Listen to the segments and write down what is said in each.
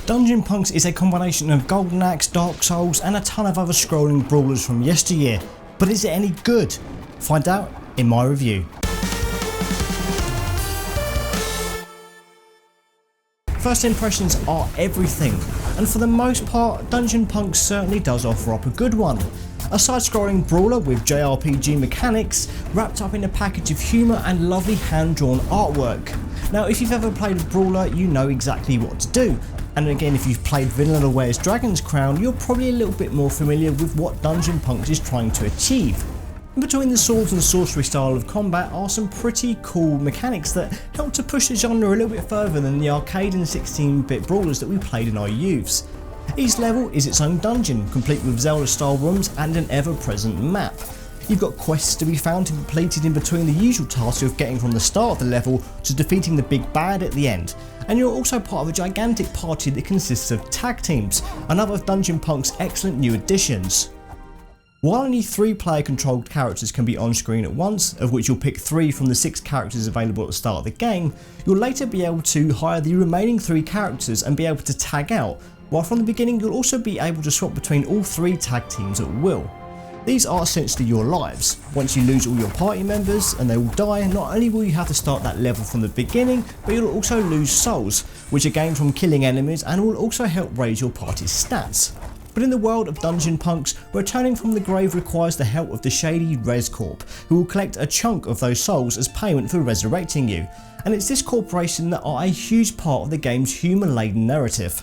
Dungeon Punks is a combination of Golden Axe, Dark Souls and a ton of other scrolling brawlers from yesteryear, but is it any good? Find out in my review. First impressions are everything, and for the most part Dungeon Punks certainly does offer up a good one. A side-scrolling brawler with JRPG mechanics wrapped up in a package of humour and lovely hand-drawn artwork. Now if you've ever played a brawler you know exactly what to do, and again if you've played Vanilla Ware's Dragon's Crown you're probably a little bit more familiar with what Dungeon Punks is trying to achieve. In between the swords and sorcery style of combat are some pretty cool mechanics that help to push the genre a little bit further than the arcade and 16-bit brawlers that we played in our youths. Each level is its own dungeon, complete with Zelda-style rooms and an ever-present map. You've got quests to be found and completed in between the usual tasks of getting from the start of the level to defeating the big bad at the end. And you're also part of a gigantic party that consists of tag teams, another of Dungeon Punk's excellent new additions. While only 3 player controlled characters can be on screen at once, of which you'll pick 3 from the 6 characters available at the start of the game, you'll later be able to hire the remaining 3 characters and be able to tag out, while from the beginning you'll also be able to swap between all 3 tag teams at will. These are essentially your lives. Once you lose all your party members and they all die, not only will you have to start that level from the beginning, but you'll also lose souls, which are gained from killing enemies and will also help raise your party's stats. But in the world of Dungeon Punks, returning from the grave requires the help of the shady Res Corp, who will collect a chunk of those souls as payment for resurrecting you, and it's this corporation that are a huge part of the game's humour-laden narrative.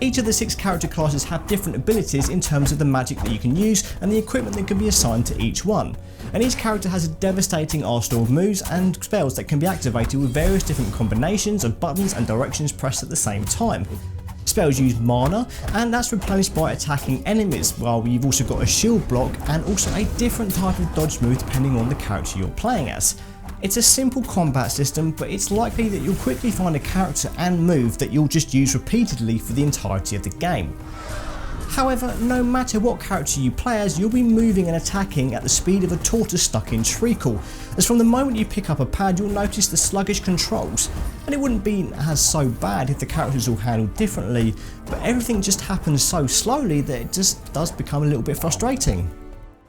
Each of the 6 character classes have different abilities in terms of the magic that you can use and the equipment that can be assigned to each one, and each character has a devastating arsenal of moves and spells that can be activated with various different combinations of buttons and directions pressed at the same time. Spells use mana, and that's replenished by attacking enemies, while you've also got a shield block and also a different type of dodge move depending on the character you're playing as. It's a simple combat system, but it's likely that you'll quickly find a character and move that you'll just use repeatedly for the entirety of the game. However, no matter what character you play as, you'll be moving and attacking at the speed of a tortoise stuck in treacle, as from the moment you pick up a pad you'll notice the sluggish controls, and it wouldn't be as so bad if the characters all handled differently, but everything just happens so slowly that it just does become a little bit frustrating.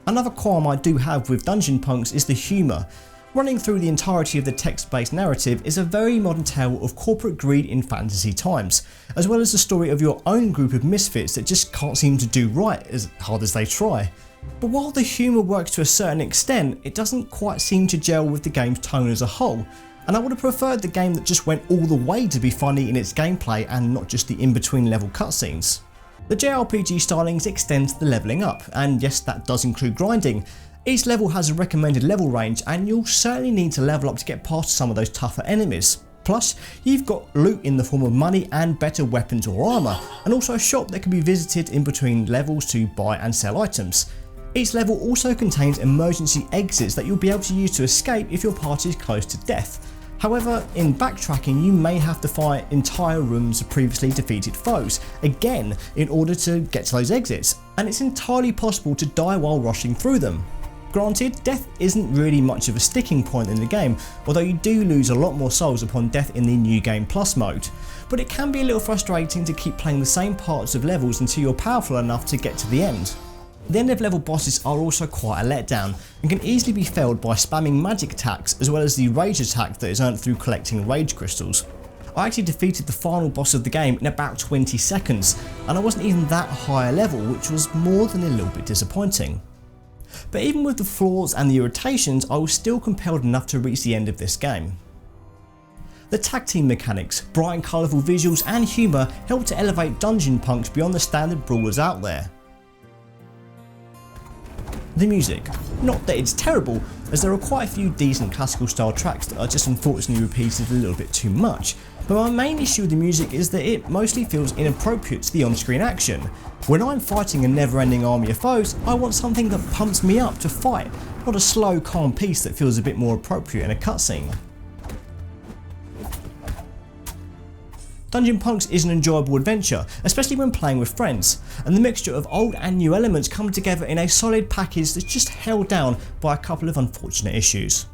Another qualm I do have with Dungeon Punks is the humour. Running through the entirety of the text-based narrative is a very modern tale of corporate greed in fantasy times, as well as the story of your own group of misfits that just can't seem to do right as hard as they try. But while the humour works to a certain extent, it doesn't quite seem to gel with the game's tone as a whole, and I would have preferred the game that just went all the way to be funny in its gameplay and not just the in-between level cutscenes. The JRPG stylings extend to the levelling up, and yes, that does include grinding. Each level has a recommended level range and you'll certainly need to level up to get past some of those tougher enemies. Plus, you've got loot in the form of money and better weapons or armour, and also a shop that can be visited in between levels to buy and sell items. Each level also contains emergency exits that you'll be able to use to escape if your party is close to death. However, in backtracking you may have to fight entire rooms of previously defeated foes, again in order to get to those exits, and it's entirely possible to die while rushing through them. Granted, death isn't really much of a sticking point in the game, although you do lose a lot more souls upon death in the New Game Plus mode, but it can be a little frustrating to keep playing the same parts of levels until you're powerful enough to get to the end. The end of level bosses are also quite a letdown and can easily be felled by spamming magic attacks as well as the rage attack that is earned through collecting rage crystals. I actually defeated the final boss of the game in about 20 seconds, and I wasn't even that high a level, which was more than a little bit disappointing. But even with the flaws and the irritations, I was still compelled enough to reach the end of this game. The tag team mechanics, bright and colourful visuals and humour help to elevate Dungeon Punks beyond the standard brawlers out there. The music. Not that it's terrible, as there are quite a few decent classical style tracks that are just unfortunately repeated a little bit too much, but my main issue with the music is that it mostly feels inappropriate to the on-screen action. When I'm fighting a never-ending army of foes, I want something that pumps me up to fight, not a slow, calm piece that feels a bit more appropriate in a cutscene. Dungeon Punks is an enjoyable adventure, especially when playing with friends, and the mixture of old and new elements come together in a solid package that's just held down by a couple of unfortunate issues.